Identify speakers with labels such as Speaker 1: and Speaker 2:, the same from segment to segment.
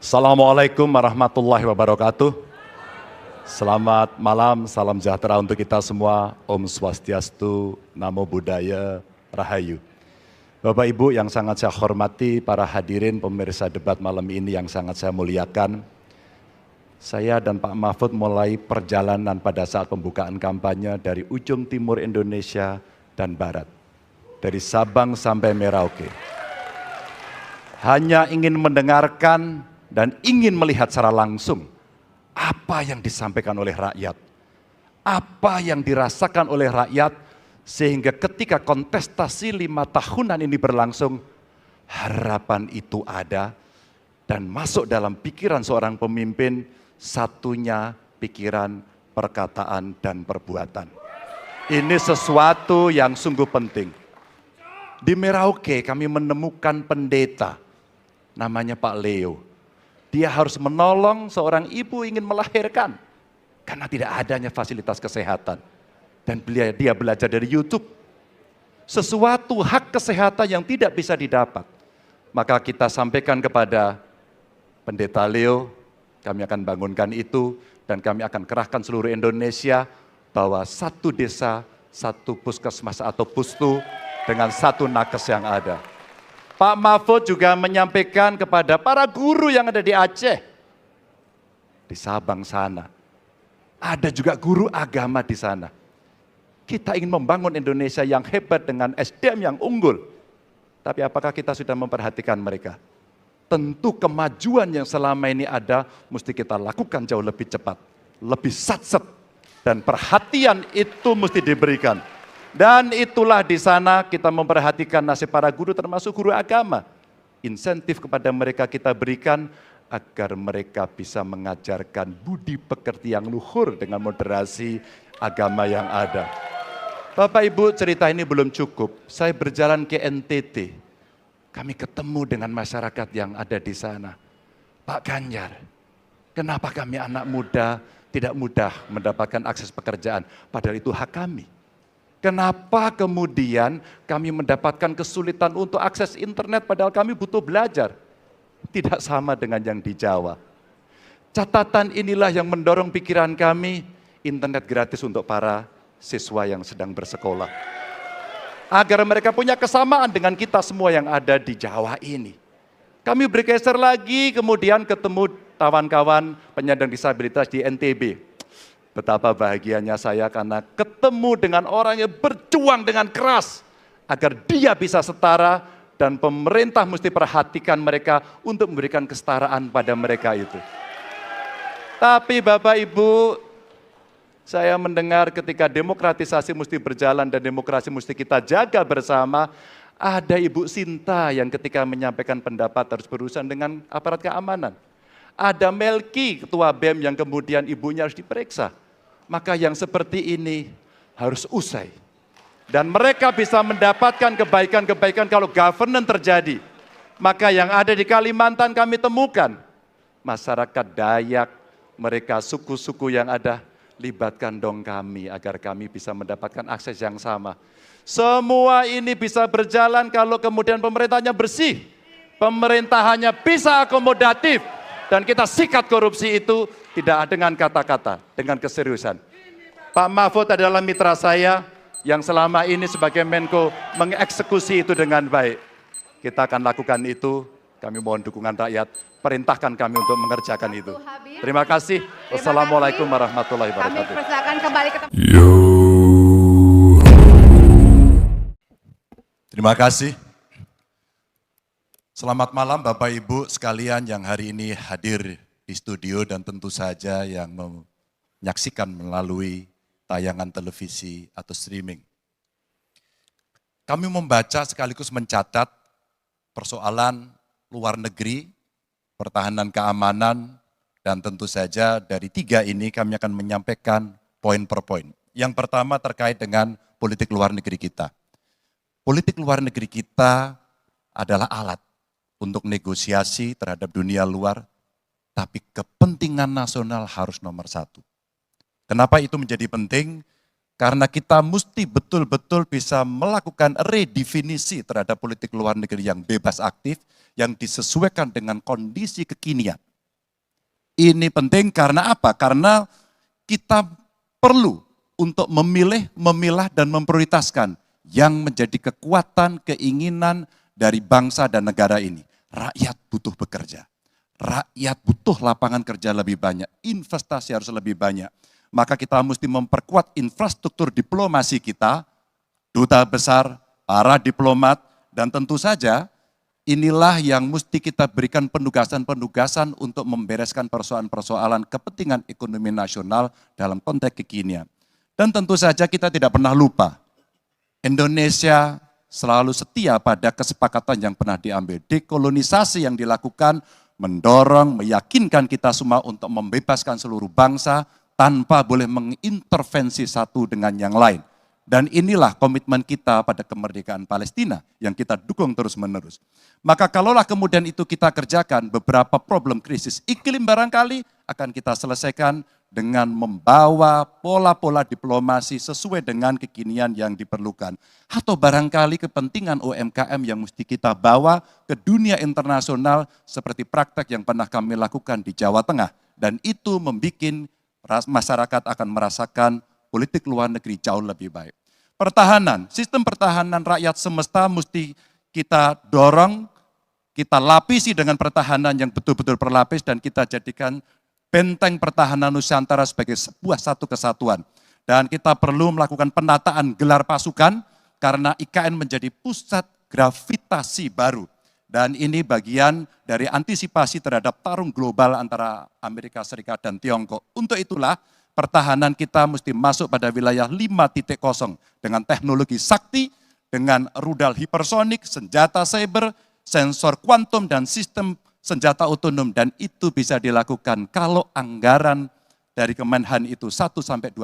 Speaker 1: Assalamualaikum warahmatullahi wabarakatuh. Selamat malam, salam sejahtera untuk kita semua. Om Swastiastu, Namo Buddhaya, Rahayu. Bapak Ibu yang sangat saya hormati, para hadirin pemirsa debat malam ini yang sangat saya muliakan. Saya dan Pak Mahfud mulai perjalanan pada saat pembukaan kampanye dari ujung timur Indonesia dan barat. Dari Sabang sampai Merauke. Hanya ingin mendengarkan dan ingin melihat secara langsung apa yang disampaikan oleh rakyat, apa yang dirasakan oleh rakyat, sehingga ketika kontestasi 5 tahunan ini berlangsung, harapan itu ada dan masuk dalam pikiran seorang pemimpin, satunya pikiran, perkataan, dan perbuatan. Ini sesuatu yang sungguh penting. Di Merauke kami menemukan pendeta, namanya Pak Leo. Dia harus menolong seorang ibu ingin melahirkan karena tidak adanya fasilitas kesehatan. Dan dia belajar dari YouTube. Sesuatu hak kesehatan yang tidak bisa didapat. Maka kita sampaikan kepada Pendeta Leo, kami akan bangunkan itu dan kami akan kerahkan seluruh Indonesia bahwa satu desa, satu puskesmas atau pustu dengan satu nakes yang ada. Pak Mahfud juga menyampaikan kepada para guru yang ada di Aceh, di Sabang sana. Ada juga guru agama di sana. Kita ingin membangun Indonesia yang hebat dengan SDM yang unggul. Tapi apakah kita sudah memperhatikan mereka? Tentu kemajuan yang selama ini ada, mesti kita lakukan jauh lebih cepat. Lebih satset. Dan perhatian itu mesti diberikan. Dan itulah di sana kita memperhatikan nasib para guru termasuk guru agama. Insentif kepada mereka kita berikan agar mereka bisa mengajarkan budi pekerti yang luhur dengan moderasi agama yang ada. Bapak Ibu, cerita ini belum cukup. Saya berjalan ke NTT. Kami ketemu dengan masyarakat yang ada di sana. Pak Ganjar, kenapa kami anak muda tidak mudah mendapatkan akses pekerjaan? Padahal itu hak kami. Kenapa kemudian kami mendapatkan kesulitan untuk akses internet padahal kami butuh belajar? Tidak sama dengan yang di Jawa. Catatan inilah yang mendorong pikiran kami, internet gratis untuk para siswa yang sedang bersekolah. Agar mereka punya kesamaan dengan kita semua yang ada di Jawa ini. Kami bergeser lagi kemudian ketemu kawan-kawan penyandang disabilitas di NTB. Betapa bahagianya saya karena ketemu dengan orang yang berjuang dengan keras agar dia bisa setara dan pemerintah mesti perhatikan mereka untuk memberikan kesetaraan pada mereka itu. Tapi Bapak Ibu, saya mendengar ketika demokratisasi mesti berjalan dan demokrasi mesti kita jaga bersama, ada Ibu Sinta yang ketika menyampaikan pendapat harus berurusan dengan aparat keamanan. Ada Melki, ketua BEM yang kemudian ibunya harus diperiksa. Maka yang seperti ini harus usai. Dan mereka bisa mendapatkan kebaikan-kebaikan kalau governance terjadi. Maka yang ada di Kalimantan kami temukan. Masyarakat Dayak, mereka suku-suku yang ada, libatkan dong kami agar kami bisa mendapatkan akses yang sama. Semua ini bisa berjalan kalau kemudian pemerintahnya bersih. Pemerintahannya bisa akomodatif. Dan kita sikat korupsi itu tidak dengan kata-kata, dengan keseriusan. Pak Mahfud adalah mitra saya yang selama ini sebagai Menko mengeksekusi itu dengan baik. Kita akan lakukan itu, kami mohon dukungan rakyat, perintahkan kami untuk mengerjakan itu. Terima kasih. Wassalamualaikum warahmatullahi wabarakatuh.
Speaker 2: Kami persilakan kembali ke tempat.
Speaker 1: Terima kasih. Selamat malam Bapak Ibu sekalian yang hari ini hadir di studio dan tentu saja yang menyaksikan melalui tayangan televisi atau streaming. Kami membaca sekaligus mencatat persoalan luar negeri, pertahanan keamanan, dan tentu saja dari 3 ini kami akan menyampaikan poin per poin. Yang pertama terkait dengan politik luar negeri kita. Politik luar negeri kita adalah alat untuk negosiasi terhadap dunia luar, tapi kepentingan nasional harus nomor 1. Kenapa itu menjadi penting? Karena kita mesti betul-betul bisa melakukan redefinisi terhadap politik luar negeri yang bebas aktif, yang disesuaikan dengan kondisi kekinian. Ini penting karena apa? Karena kita perlu untuk memilih, memilah, dan memprioritaskan yang menjadi kekuatan, keinginan dari bangsa dan negara ini. Rakyat butuh bekerja. Rakyat butuh lapangan kerja lebih banyak. Investasi harus lebih banyak. Maka kita mesti memperkuat infrastruktur diplomasi kita, duta besar, para diplomat, dan tentu saja inilah yang mesti kita berikan penugasan-penugasan untuk membereskan persoalan-persoalan kepentingan ekonomi nasional dalam konteks kekinian. Dan tentu saja kita tidak pernah lupa, Indonesia selalu setia pada kesepakatan yang pernah diambil. Dekolonisasi yang dilakukan mendorong, meyakinkan kita semua untuk membebaskan seluruh bangsa, tanpa boleh mengintervensi satu dengan yang lain. Dan inilah komitmen kita pada kemerdekaan Palestina yang kita dukung terus-menerus. Maka kalaulah kemudian itu kita kerjakan, beberapa problem krisis iklim barangkali akan kita selesaikan dengan membawa pola-pola diplomasi sesuai dengan kekinian yang diperlukan. Atau barangkali kepentingan UMKM yang mesti kita bawa ke dunia internasional seperti praktek yang pernah kami lakukan di Jawa Tengah. Dan itu membuat masyarakat akan merasakan politik luar negeri jauh lebih baik. Pertahanan, sistem pertahanan rakyat semesta mesti kita dorong, kita lapisi dengan pertahanan yang betul-betul berlapis dan kita jadikan benteng pertahanan Nusantara sebagai sebuah satu kesatuan. Dan kita perlu melakukan penataan gelar pasukan karena IKN menjadi pusat gravitasi baru. Dan ini bagian dari antisipasi terhadap tarung global antara Amerika Serikat dan Tiongkok. Untuk itulah pertahanan kita mesti masuk pada wilayah 5.0 dengan teknologi sakti, dengan rudal hipersonik, senjata cyber, sensor kuantum, dan sistem senjata otonom. Dan itu bisa dilakukan kalau anggaran dari Kemenhan itu 1-2%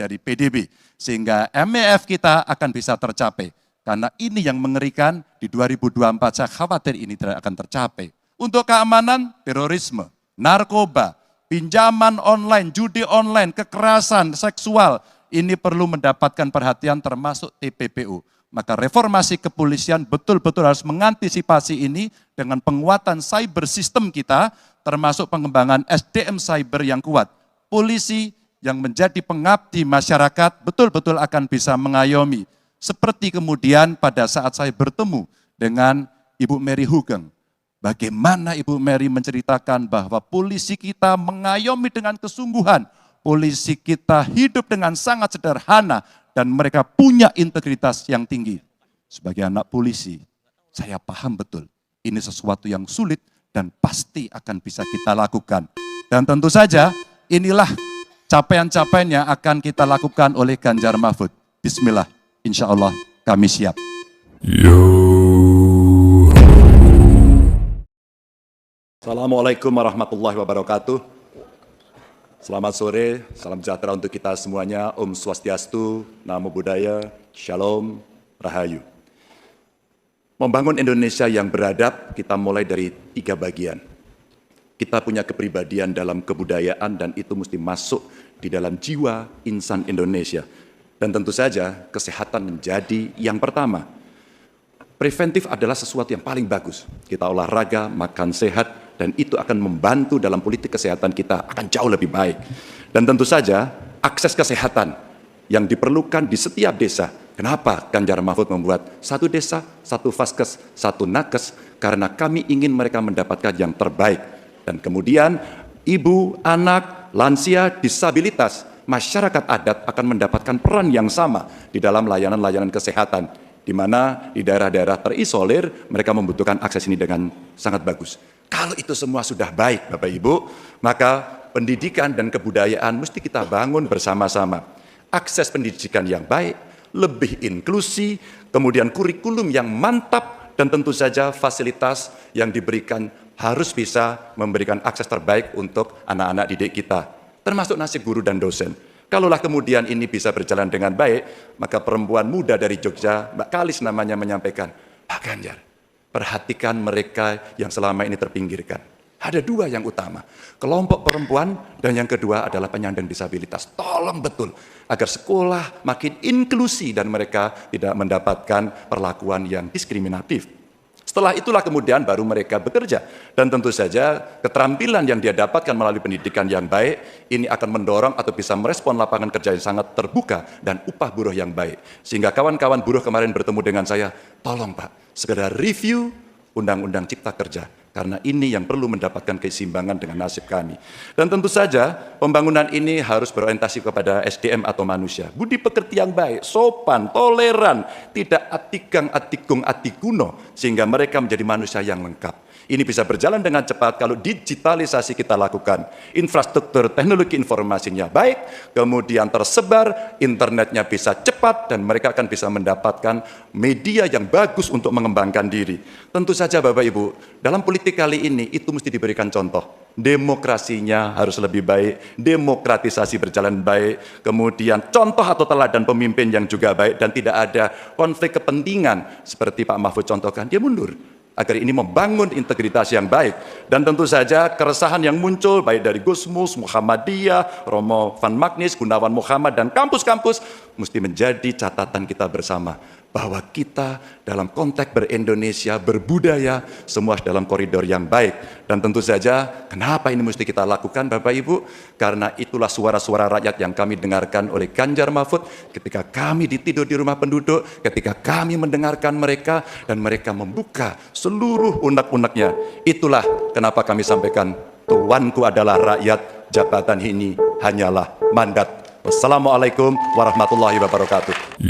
Speaker 1: dari PDB. Sehingga MEF kita akan bisa tercapai. Karena ini yang mengerikan, di 2024 saya khawatir ini tidak akan tercapai. Untuk keamanan, terorisme, narkoba, pinjaman online, judi online, kekerasan seksual, ini perlu mendapatkan perhatian termasuk TPPU. Maka reformasi kepolisian betul-betul harus mengantisipasi ini dengan penguatan cyber system kita, termasuk pengembangan SDM cyber yang kuat. Polisi yang menjadi pengabdi masyarakat betul-betul akan bisa mengayomi. Seperti kemudian pada saat saya bertemu dengan Ibu Mary Hugeng. Bagaimana Ibu Mary menceritakan bahwa polisi kita mengayomi dengan kesungguhan. Polisi kita hidup dengan sangat sederhana dan mereka punya integritas yang tinggi. Sebagai anak polisi, saya paham betul ini sesuatu yang sulit dan pasti akan bisa kita lakukan. Dan tentu saja inilah capaian-capaian yang akan kita lakukan oleh Ganjar Mahfud. Bismillah. Insya Allah kami siap. Assalamualaikum warahmatullahi wabarakatuh. Selamat sore, salam sejahtera untuk kita semuanya. Om Swastiastu, Namo Buddhaya, Shalom, Rahayu. Membangun Indonesia yang beradab, kita mulai dari 3 bagian. Kita punya kepribadian dalam kebudayaan dan itu mesti masuk di dalam jiwa insan Indonesia. Dan tentu saja kesehatan menjadi yang pertama. Preventif adalah sesuatu yang paling bagus. Kita olahraga, makan sehat, dan itu akan membantu dalam politik kesehatan kita akan jauh lebih baik. Dan tentu saja akses kesehatan yang diperlukan di setiap desa. Kenapa Ganjar Mahfud membuat 1 desa, 1 vaskes, 1 nakes? Karena kami ingin mereka mendapatkan yang terbaik. Dan kemudian ibu, anak, lansia, disabilitas, masyarakat adat akan mendapatkan peran yang sama di dalam layanan-layanan kesehatan, di mana di daerah-daerah terisolir mereka membutuhkan akses ini dengan sangat bagus. Kalau itu semua sudah baik Bapak Ibu, maka pendidikan dan kebudayaan mesti kita bangun bersama-sama. Akses pendidikan yang baik, lebih inklusi, kemudian kurikulum yang mantap, dan tentu saja fasilitas yang diberikan harus bisa memberikan akses terbaik untuk anak-anak didik kita. Termasuk nasib guru dan dosen. Kalaulah kemudian ini bisa berjalan dengan baik, maka perempuan muda dari Jogja, Mbak Kalis namanya, menyampaikan, Pak Ganjar, perhatikan mereka yang selama ini terpinggirkan. Ada dua yang utama, kelompok perempuan dan yang kedua adalah penyandang disabilitas. Tolong betul agar sekolah makin inklusi dan mereka tidak mendapatkan perlakuan yang diskriminatif. Setelah itulah kemudian baru mereka bekerja. Dan tentu saja keterampilan yang dia dapatkan melalui pendidikan yang baik, ini akan mendorong atau bisa merespon lapangan kerja yang sangat terbuka dan upah buruh yang baik. Sehingga kawan-kawan buruh kemarin bertemu dengan saya, tolong Pak, segera review Undang-Undang Cipta Kerja. Karena ini yang perlu mendapatkan keseimbangan dengan nasib kami. Dan tentu saja pembangunan ini harus berorientasi kepada SDM atau manusia. Budi pekerti yang baik, sopan, toleran, tidak atikang atikung atikuno, sehingga mereka menjadi manusia yang lengkap. Ini bisa berjalan dengan cepat kalau digitalisasi kita lakukan. Infrastruktur teknologi informasinya baik, kemudian tersebar, internetnya bisa cepat, dan mereka akan bisa mendapatkan media yang bagus untuk mengembangkan diri. Tentu saja Bapak Ibu, dalam politik kali ini itu mesti diberikan contoh. Demokrasinya harus lebih baik, demokratisasi berjalan baik, kemudian contoh atau teladan pemimpin yang juga baik, dan tidak ada konflik kepentingan seperti Pak Mahfud contohkan, dia mundur. Agar ini membangun integritas yang baik. Dan tentu saja keresahan yang muncul baik dari Gusmus, Muhammadiyah, Romo Van Magnis, Gunawan Muhammad, dan kampus-kampus mesti menjadi catatan kita bersama. Bahwa kita dalam konteks ber-Indonesia, berbudaya, semua dalam koridor yang baik. Dan tentu saja, kenapa ini mesti kita lakukan Bapak Ibu? Karena itulah suara-suara rakyat yang kami dengarkan oleh Ganjar Mahfud ketika kami ditidur di rumah penduduk, ketika kami mendengarkan mereka, dan mereka membuka seluruh unek-uneknya. Itulah kenapa kami sampaikan, tuanku adalah rakyat, jabatan ini hanyalah mandat. Wassalamualaikum warahmatullahi wabarakatuh.